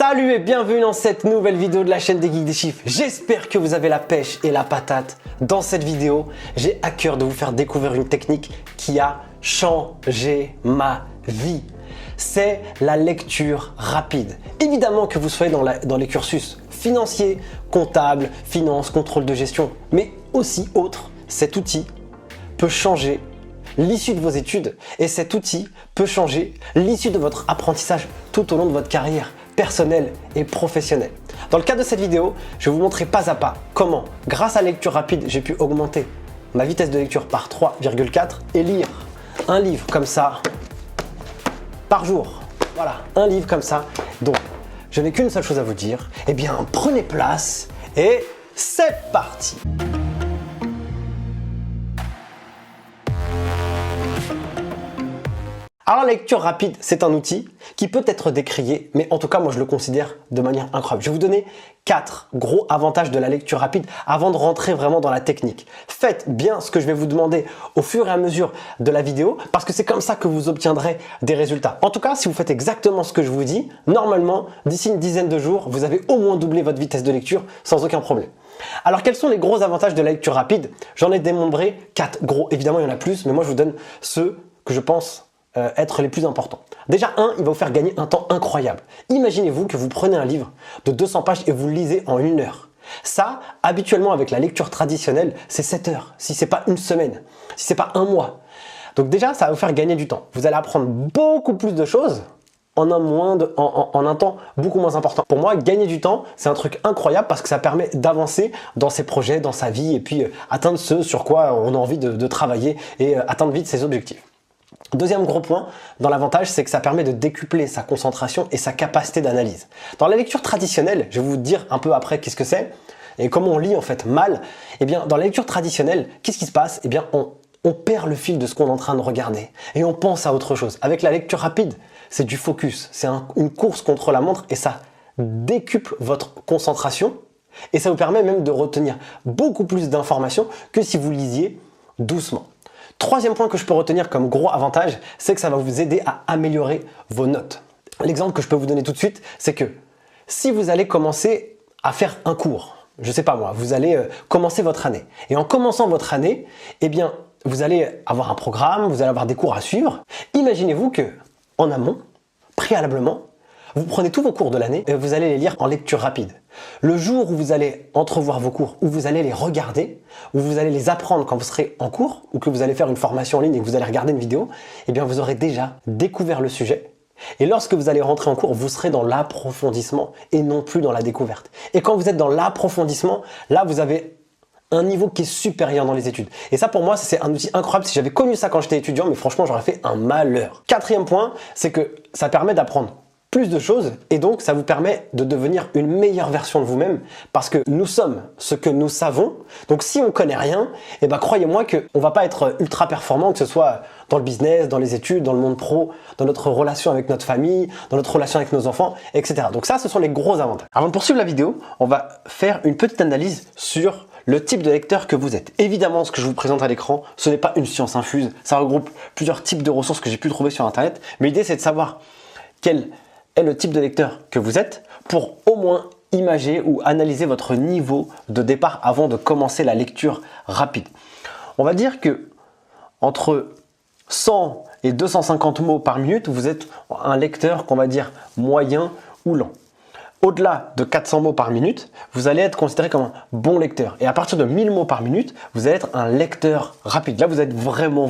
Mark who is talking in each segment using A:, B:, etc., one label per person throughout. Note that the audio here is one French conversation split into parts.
A: Salut et bienvenue dans cette nouvelle vidéo de la chaîne des Geeks des Chiffres. J'espère que vous avez la pêche et la patate. Dans cette vidéo, j'ai à cœur de vous faire découvrir une technique qui a changé ma vie. C'est la lecture rapide. Évidemment que vous soyez dans les cursus financiers, comptables, finance, contrôle de gestion, mais aussi autres, cet outil peut changer l'issue de vos études et cet outil peut changer l'issue de votre apprentissage tout au long de votre carrière personnelle et professionnelle. Dans le cadre de cette vidéo, je vais vous montrer pas à pas comment, grâce à la lecture rapide, j'ai pu augmenter ma vitesse de lecture par 3,4 et lire un livre comme ça par jour. Voilà, un livre comme ça. Donc, je n'ai qu'une seule chose à vous dire. Eh bien, prenez place et c'est parti! Alors la lecture rapide, c'est un outil qui peut être décrié, mais en tout cas moi je le considère de manière incroyable. Je vais vous donner 4 gros avantages de la lecture rapide avant de rentrer vraiment dans la technique. Faites bien ce que je vais vous demander au fur et à mesure de la vidéo parce que c'est comme ça que vous obtiendrez des résultats. En tout cas, si vous faites exactement ce que je vous dis, normalement, d'ici une dizaine de jours, vous avez au moins doublé votre vitesse de lecture sans aucun problème. Alors quels sont les gros avantages de la lecture rapide? J'en ai dénombré 4 gros, évidemment il y en a plus, mais moi je vous donne ceux que je pense être les plus importants. Déjà, il va vous faire gagner un temps incroyable. Imaginez-vous que vous prenez un livre de 200 pages et vous le lisez en 1 heure. Ça, habituellement avec la lecture traditionnelle, c'est 7 heures, si c'est pas une semaine, si c'est pas un mois. Donc déjà, ça va vous faire gagner du temps. Vous allez apprendre beaucoup plus de choses en un temps beaucoup moins important. Pour moi, gagner du temps, c'est un truc incroyable parce que ça permet d'avancer dans ses projets, dans sa vie et puis atteindre ce sur quoi on a envie de travailler et atteindre vite ses objectifs. Deuxième gros point dans l'avantage, c'est que ça permet de décupler sa concentration et sa capacité d'analyse. Dans la lecture traditionnelle, je vais vous dire un peu après qu'est-ce que c'est et comment on lit en fait mal. Eh bien, dans la lecture traditionnelle, qu'est-ce qui se passe? Eh bien, on perd le fil de ce qu'on est en train de regarder et on pense à autre chose. Avec la lecture rapide, c'est du focus, c'est une course contre la montre et ça décuple votre concentration et ça vous permet même de retenir beaucoup plus d'informations que si vous lisiez doucement. Troisième point que je peux retenir comme gros avantage, c'est que ça va vous aider à améliorer vos notes. L'exemple que je peux vous donner tout de suite, c'est que si vous allez commencer à faire un cours, je sais pas moi, vous allez commencer votre année. Et en commençant votre année, eh bien, vous allez avoir un programme, vous allez avoir des cours à suivre. Imaginez-vous que, en amont, préalablement, vous prenez tous vos cours de l'année et vous allez les lire en lecture rapide. Le jour où vous allez entrevoir vos cours, où vous allez les regarder, où vous allez les apprendre quand vous serez en cours ou que vous allez faire une formation en ligne et que vous allez regarder une vidéo, eh bien vous aurez déjà découvert le sujet. Et lorsque vous allez rentrer en cours, vous serez dans l'approfondissement et non plus dans la découverte. Et quand vous êtes dans l'approfondissement, là vous avez un niveau qui est supérieur dans les études. Et ça pour moi, c'est un outil incroyable. Si j'avais connu ça quand j'étais étudiant, mais franchement j'aurais fait un malheur. Quatrième point, c'est que ça permet d'apprendre plus de choses et donc ça vous permet de devenir une meilleure version de vous-même parce que nous sommes ce que nous savons. Donc si on connaît rien, eh ben croyez-moi qu'on va pas être ultra performant, que ce soit dans le business, dans les études, dans le monde pro, dans notre relation avec notre famille, dans notre relation avec nos enfants, etc. Donc ça, ce sont les gros avantages. Avant de poursuivre la vidéo, on va faire une petite analyse sur le type de lecteur que vous êtes. Évidemment, ce que je vous présente à l'écran, ce n'est pas une science infuse. Ça regroupe plusieurs types de ressources que j'ai pu trouver sur Internet. Mais l'idée, c'est de savoir quel est le type de lecteur que vous êtes pour au moins imager ou analyser votre niveau de départ avant de commencer la lecture rapide. On va dire que entre 100 et 250 mots par minute, vous êtes un lecteur qu'on va dire moyen ou lent. Au-delà de 400 mots par minute, vous allez être considéré comme un bon lecteur. Et à partir de 1000 mots par minute, vous allez être un lecteur rapide. Là, vous êtes vraiment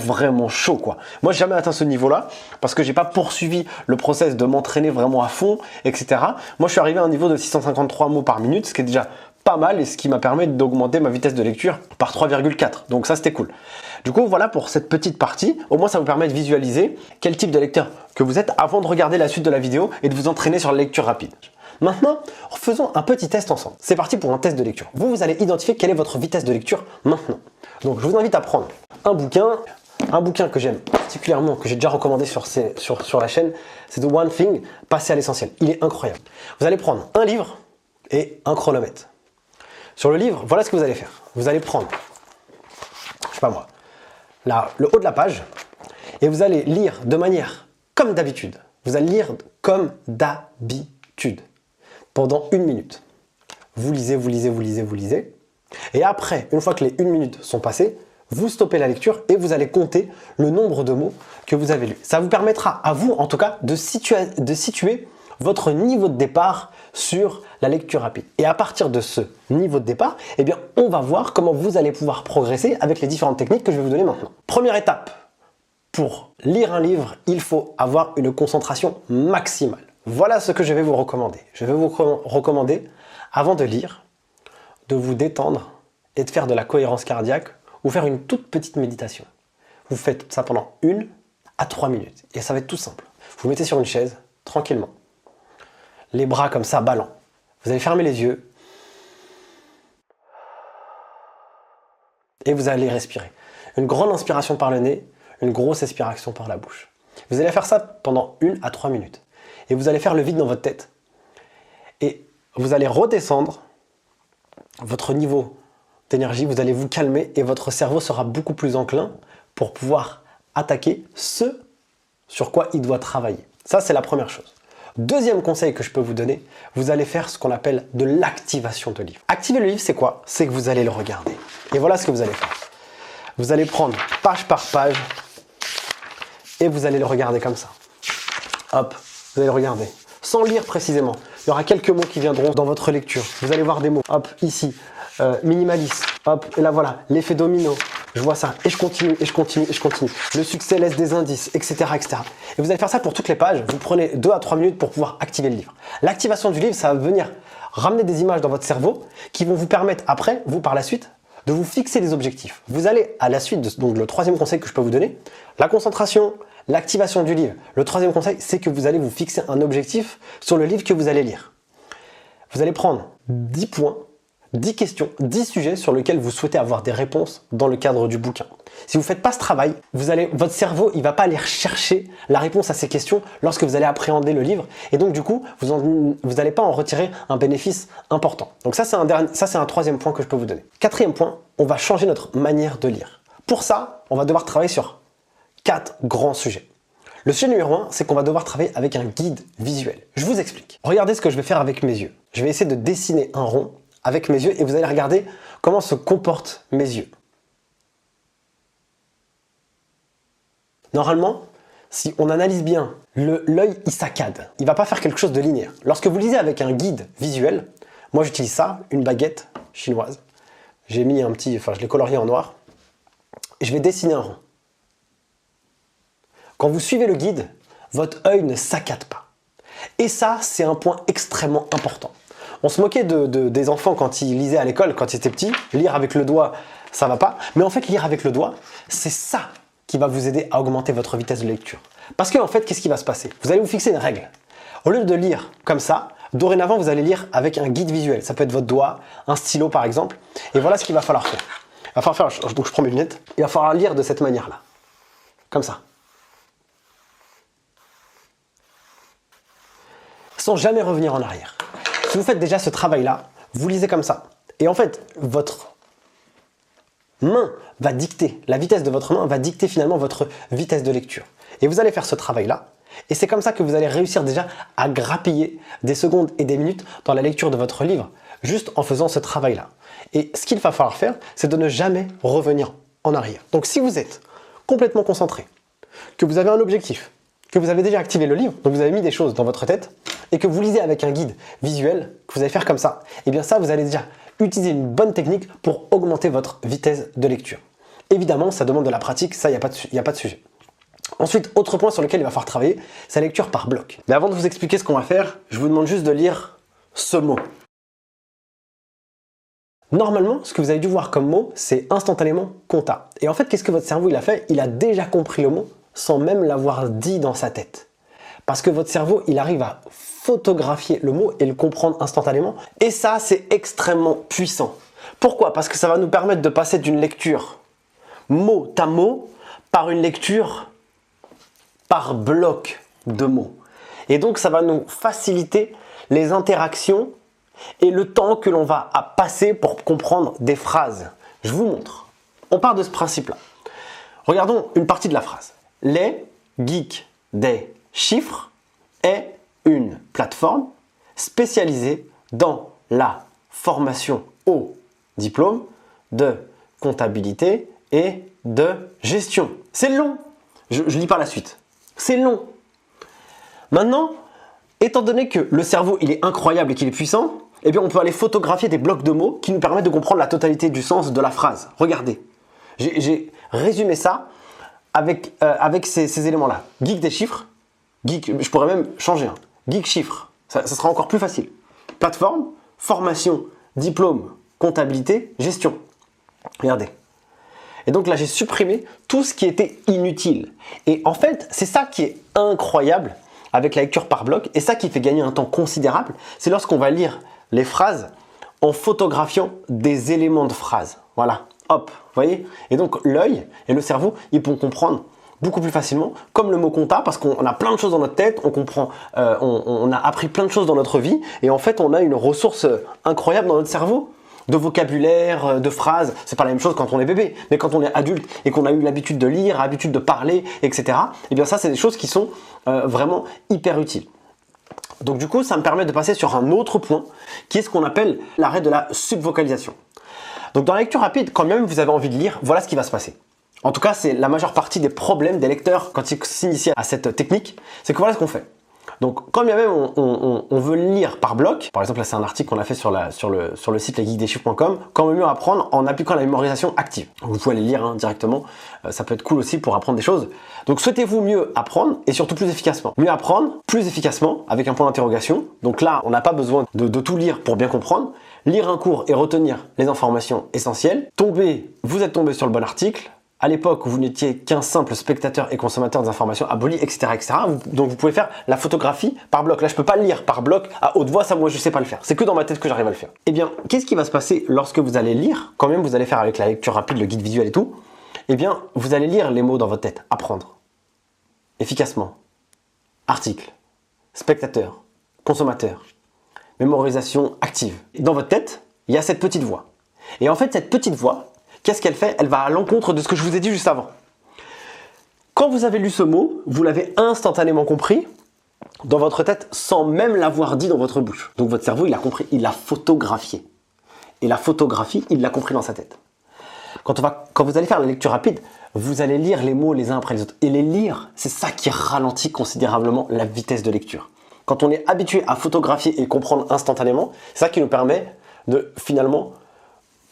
A: chaud, quoi. Moi, j'ai jamais atteint ce niveau-là parce que j'ai pas poursuivi le process de m'entraîner vraiment à fond, etc. Moi, je suis arrivé à un niveau de 653 mots par minute, ce qui est déjà pas mal et ce qui m'a permis d'augmenter ma vitesse de lecture par 3,4. Donc ça, c'était cool. Du coup, voilà pour cette petite partie. Au moins, ça vous permet de visualiser quel type de lecteur que vous êtes avant de regarder la suite de la vidéo et de vous entraîner sur la lecture rapide. Maintenant, faisons un petit test ensemble. C'est parti pour un test de lecture. Vous allez identifier quelle est votre vitesse de lecture maintenant. Donc, je vous invite à prendre un bouquin que j'aime particulièrement, que j'ai déjà recommandé sur la chaîne, c'est The One Thing, Passer à l'essentiel. Il est incroyable. Vous allez prendre un livre et un chronomètre. Sur le livre, voilà ce que vous allez faire. Vous allez prendre, je sais pas moi, le haut de la page et vous allez lire de manière comme d'habitude. Vous allez lire comme d'habitude. pendant 1 minute. Vous lisez, vous lisez, vous lisez, vous lisez. Et après, une fois que les 1 minute sont passées, vous stoppez la lecture et vous allez compter le nombre de mots que vous avez lus. Ça vous permettra à vous, en tout cas, de situer votre niveau de départ sur la lecture rapide. Et à partir de ce niveau de départ, eh bien, on va voir comment vous allez pouvoir progresser avec les différentes techniques que je vais vous donner maintenant. Première étape, pour lire un livre, il faut avoir une concentration maximale. Voilà ce que je vais vous recommander. Je vais vous recommander, avant de lire, de vous détendre et de faire de la cohérence cardiaque ou faire une toute petite méditation. Vous faites ça pendant 1 à 3 minutes et ça va être tout simple. Vous vous mettez sur une chaise, tranquillement, les bras comme ça, ballants. Vous allez fermer les yeux et vous allez respirer. Une grande inspiration par le nez, une grosse expiration par la bouche. Vous allez faire ça pendant 1 à 3 minutes. Et vous allez faire le vide dans votre tête. Et vous allez redescendre votre niveau d'énergie, vous allez vous calmer et votre cerveau sera beaucoup plus enclin pour pouvoir attaquer ce sur quoi il doit travailler. Ça, c'est la première chose. Deuxième conseil que je peux vous donner, vous allez faire ce qu'on appelle de l'activation de livre. Activer le livre, c'est quoi? C'est que vous allez le regarder. Et voilà ce que vous allez faire. Vous allez prendre page par page et vous allez le regarder comme ça. Hop, vous allez le regarder. Sans lire précisément. Il y aura quelques mots qui viendront dans votre lecture. Vous allez voir des mots. Hop, ici, minimaliste. Hop, et là voilà, l'effet domino. Je vois ça. Et je continue, et je continue, et je continue. Le succès laisse des indices, etc., etc. Et vous allez faire ça pour toutes les pages. Vous prenez 2 à 3 minutes pour pouvoir activer le livre. L'activation du livre, ça va venir ramener des images dans votre cerveau qui vont vous permettre après, vous par la suite, de vous fixer des objectifs. Vous allez à la suite, donc le troisième conseil que je peux vous donner, la concentration, l'activation du livre. Le troisième conseil, c'est que vous allez vous fixer un objectif sur le livre que vous allez lire. Vous allez prendre 10 points, 10 questions, 10 sujets sur lesquels vous souhaitez avoir des réponses dans le cadre du bouquin. Si vous ne faites pas ce travail, votre cerveau il va pas aller chercher la réponse à ces questions lorsque vous allez appréhender le livre. Et donc du coup, vous n'allez pas en retirer un bénéfice important. Donc ça, c'est un troisième point que je peux vous donner. Quatrième point, on va changer notre manière de lire. Pour ça, on va devoir travailler sur 4 grands sujets. Le sujet numéro 1, c'est qu'on va devoir travailler avec un guide visuel. Je vous explique. Regardez ce que je vais faire avec mes yeux. Je vais essayer de dessiner un rond avec mes yeux et vous allez regarder comment se comportent mes yeux. Normalement, si on analyse bien, l'œil il saccade. Il ne va pas faire quelque chose de linéaire. Lorsque vous lisez avec un guide visuel, moi j'utilise ça, une baguette chinoise. J'ai mis je l'ai colorié en noir. Et je vais dessiner un rond. Quand vous suivez le guide, votre œil ne saccade pas. Et ça, c'est un point extrêmement important. On se moquait des enfants quand ils lisaient à l'école, quand ils étaient petits. Lire avec le doigt, ça va pas. Mais en fait, lire avec le doigt, c'est ça qui va vous aider à augmenter votre vitesse de lecture. Parce qu'en fait, qu'est-ce qui va se passer? Vous allez vous fixer une règle. Au lieu de lire comme ça, dorénavant, vous allez lire avec un guide visuel. Ça peut être votre doigt, un stylo par exemple. Et voilà ce qu'il va falloir faire. Il va falloir faire, donc je prends mes lunettes. Il va falloir lire de cette manière-là. Comme ça. Sans jamais revenir en arrière. Si vous faites déjà ce travail-là, vous lisez comme ça. Et en fait, votre main va dicter, la vitesse de votre main va dicter finalement votre vitesse de lecture. Et vous allez faire ce travail-là. Et c'est comme ça que vous allez réussir déjà à grappiller des secondes et des minutes dans la lecture de votre livre, juste en faisant ce travail-là. Et ce qu'il va falloir faire, c'est de ne jamais revenir en arrière. Donc si vous êtes complètement concentré, que vous avez un objectif, que vous avez déjà activé le livre, donc vous avez mis des choses dans votre tête, et que vous lisez avec un guide visuel, que vous allez faire comme ça, et bien ça, vous allez déjà utiliser une bonne technique pour augmenter votre vitesse de lecture. Évidemment, ça demande de la pratique, ça, il n'y a pas de sujet. Ensuite, autre point sur lequel il va falloir travailler, c'est la lecture par bloc. Mais avant de vous expliquer ce qu'on va faire, je vous demande juste de lire ce mot. Normalement, ce que vous avez dû voir comme mot, c'est instantanément compta. Et en fait, qu'est-ce que votre cerveau il a fait? Il a déjà compris le mot sans même l'avoir dit dans sa tête. Parce que votre cerveau, il arrive à photographier le mot et le comprendre instantanément. Et ça, c'est extrêmement puissant. Pourquoi? Parce que ça va nous permettre de passer d'une lecture mot à mot par une lecture par bloc de mots. Et donc, ça va nous faciliter les interactions et le temps que l'on va passer pour comprendre des phrases. Je vous montre. On part de ce principe-là. Regardons une partie de la phrase. Les geeks des chiffres est une plateforme spécialisé dans la formation au diplôme de comptabilité et de gestion. C'est long. Je lis par la suite. C'est long. Maintenant, étant donné que le cerveau il est incroyable et qu'il est puissant, eh bien on peut aller photographier des blocs de mots qui nous permettent de comprendre la totalité du sens de la phrase. Regardez, j'ai résumé ça avec ces éléments-là. Geek des chiffres, geek, je pourrais même changer. Geek chiffres, ça sera encore plus facile. Plateforme, formation, diplôme, comptabilité, gestion. Regardez. Et donc là, j'ai supprimé tout ce qui était inutile. Et en fait, c'est ça qui est incroyable avec la lecture par bloc et ça qui fait gagner un temps considérable, c'est lorsqu'on va lire les phrases en photographiant des éléments de phrases. Voilà, hop, vous voyez? Et donc l'œil et le cerveau, ils pourront comprendre beaucoup plus facilement, comme le mot compta, parce qu'on a plein de choses dans notre tête, on comprend, on a appris plein de choses dans notre vie, et en fait on a une ressource incroyable dans notre cerveau, de vocabulaire, de phrases. C'est pas la même chose quand on est bébé, mais quand on est adulte et qu'on a eu l'habitude de lire, l'habitude de parler, etc. Et bien ça, c'est des choses qui sont vraiment hyper utiles. Donc du coup, ça me permet de passer sur un autre point, qui est ce qu'on appelle l'arrêt de la subvocalisation. Donc dans la lecture rapide, quand même vous avez envie de lire, voilà ce qui va se passer. En tout cas, c'est la majeure partie des problèmes des lecteurs quand ils s'initient à cette technique, c'est que voilà ce qu'on fait. Donc, quand bien même on veut lire par bloc, par exemple là c'est un article qu'on a fait sur le site lesgeekdeschiffres.com, quand même mieux apprendre en appliquant la mémorisation active. Vous pouvez aller lire directement, ça peut être cool aussi pour apprendre des choses. Donc souhaitez-vous mieux apprendre et surtout plus efficacement. Mieux apprendre, plus efficacement, avec un point d'interrogation. Donc là, on n'a pas besoin de tout lire pour bien comprendre. Lire un cours et retenir les informations essentielles. Vous êtes tombé sur le bon article. À l'époque, vous n'étiez qu'un simple spectateur et consommateur des informations abolies, etc., etc. Donc, vous pouvez faire la photographie par bloc. Là, je ne peux pas lire par bloc à haute voix. Ça, moi, je ne sais pas le faire. C'est que dans ma tête que j'arrive à le faire. Eh bien, qu'est-ce qui va se passer lorsque vous allez lire, quand même vous allez faire avec la lecture rapide, le guide visuel et tout. Eh bien, vous allez lire les mots dans votre tête. Apprendre. Efficacement. Article. Spectateur. Consommateur. Mémorisation active. Dans votre tête, il y a cette petite voix. Et en fait, cette petite voix, qu'est-ce qu'elle fait? Elle va à l'encontre de ce que je vous ai dit juste avant. Quand vous avez lu ce mot, vous l'avez instantanément compris dans votre tête sans même l'avoir dit dans votre bouche. Donc votre cerveau, il a compris, il l'a photographié. Et la photographie, il l'a compris dans sa tête. Quand vous allez faire la lecture rapide, vous allez lire les mots les uns après les autres. Et les lire, c'est ça qui ralentit considérablement la vitesse de lecture. Quand on est habitué à photographier et comprendre instantanément, c'est ça qui nous permet de finalement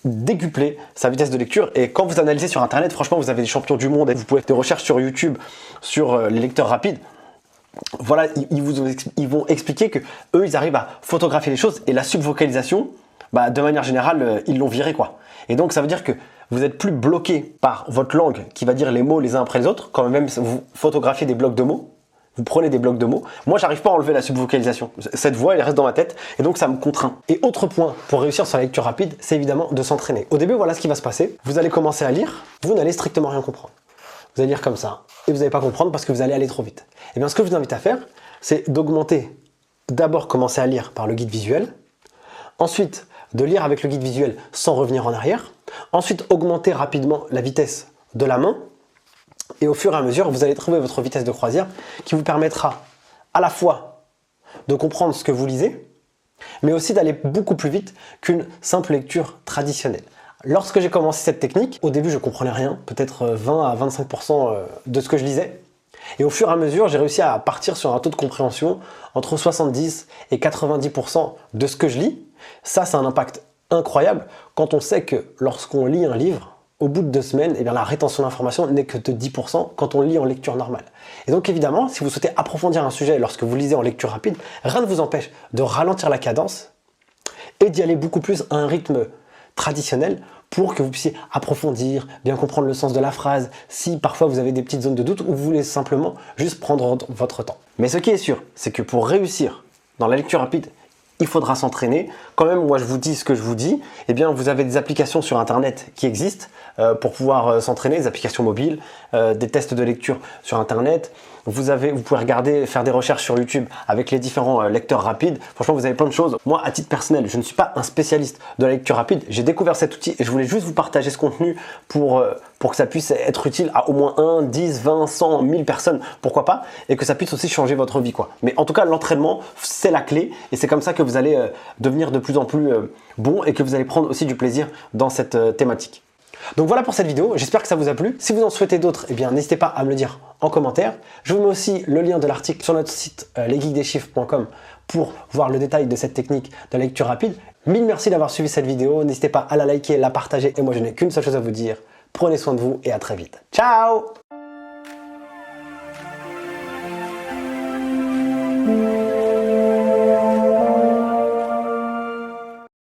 A: décupler sa vitesse de lecture. Et quand vous analysez sur internet, franchement vous avez des champions du monde et vous pouvez faire des recherches sur YouTube sur les lecteurs rapides. Voilà, ils vont expliquer que eux ils arrivent à photographier les choses et la subvocalisation, de manière générale ils l'ont viré quoi. Et donc ça veut dire que vous êtes plus bloqué par votre langue qui va dire les mots les uns après les autres, quand même vous photographiez des blocs de mots. Vous prenez des blocs de mots. Moi, j'arrive pas à enlever la subvocalisation. Cette voix, elle reste dans ma tête et donc ça me contraint. Et autre point pour réussir sur la lecture rapide, c'est évidemment de s'entraîner. Au début, voilà ce qui va se passer. Vous allez commencer à lire, vous n'allez strictement rien comprendre. Vous allez lire comme ça et vous n'allez pas comprendre parce que vous allez aller trop vite. Et bien, ce que je vous invite à faire, c'est d'augmenter. D'abord, commencer à lire par le guide visuel. Ensuite, de lire avec le guide visuel sans revenir en arrière. Ensuite, augmenter rapidement la vitesse de la main. Et au fur et à mesure, vous allez trouver votre vitesse de croisière qui vous permettra à la fois de comprendre ce que vous lisez, mais aussi d'aller beaucoup plus vite qu'une simple lecture traditionnelle. Lorsque j'ai commencé cette technique, au début je ne comprenais rien, peut-être 20 à 25% de ce que je lisais. Et au fur et à mesure, j'ai réussi à partir sur un taux de compréhension entre 70 et 90% de ce que je lis. Ça, c'est un impact incroyable quand on sait que lorsqu'on lit un livre, au bout de 2 semaines, eh bien, la rétention d'information n'est que de 10% quand on lit en lecture normale. Et donc évidemment, si vous souhaitez approfondir un sujet lorsque vous lisez en lecture rapide, rien ne vous empêche de ralentir la cadence et d'y aller beaucoup plus à un rythme traditionnel pour que vous puissiez approfondir, bien comprendre le sens de la phrase, si parfois vous avez des petites zones de doute ou vous voulez simplement juste prendre votre temps. Mais ce qui est sûr, c'est que pour réussir dans la lecture rapide, il faudra s'entraîner. Quand même, moi je vous dis ce que je vous dis, eh bien vous avez des applications sur internet qui existent pour pouvoir s'entraîner, des applications mobiles, des tests de lecture sur internet. Vous pouvez regarder, faire des recherches sur YouTube avec les différents lecteurs rapides. Franchement, vous avez plein de choses. Moi, à titre personnel, je ne suis pas un spécialiste de la lecture rapide. J'ai découvert cet outil et je voulais juste vous partager ce contenu pour pour que ça puisse être utile à au moins 1, 10, 20, 100, 1000 personnes, pourquoi pas, et que ça puisse aussi changer votre vie, quoi. Mais en tout cas, l'entraînement, c'est la clé, et c'est comme ça que vous allez devenir de plus en plus bon et que vous allez prendre aussi du plaisir dans cette thématique. Donc voilà pour cette vidéo, j'espère que ça vous a plu. Si vous en souhaitez d'autres, eh bien n'hésitez pas à me le dire en commentaire. Je vous mets aussi le lien de l'article sur notre site lesgeekdeschiffres.com pour voir le détail de cette technique de lecture rapide. Mille merci d'avoir suivi cette vidéo, n'hésitez pas à la liker, la partager et moi je n'ai qu'une seule chose à vous dire. Prenez soin de vous et à très vite. Ciao!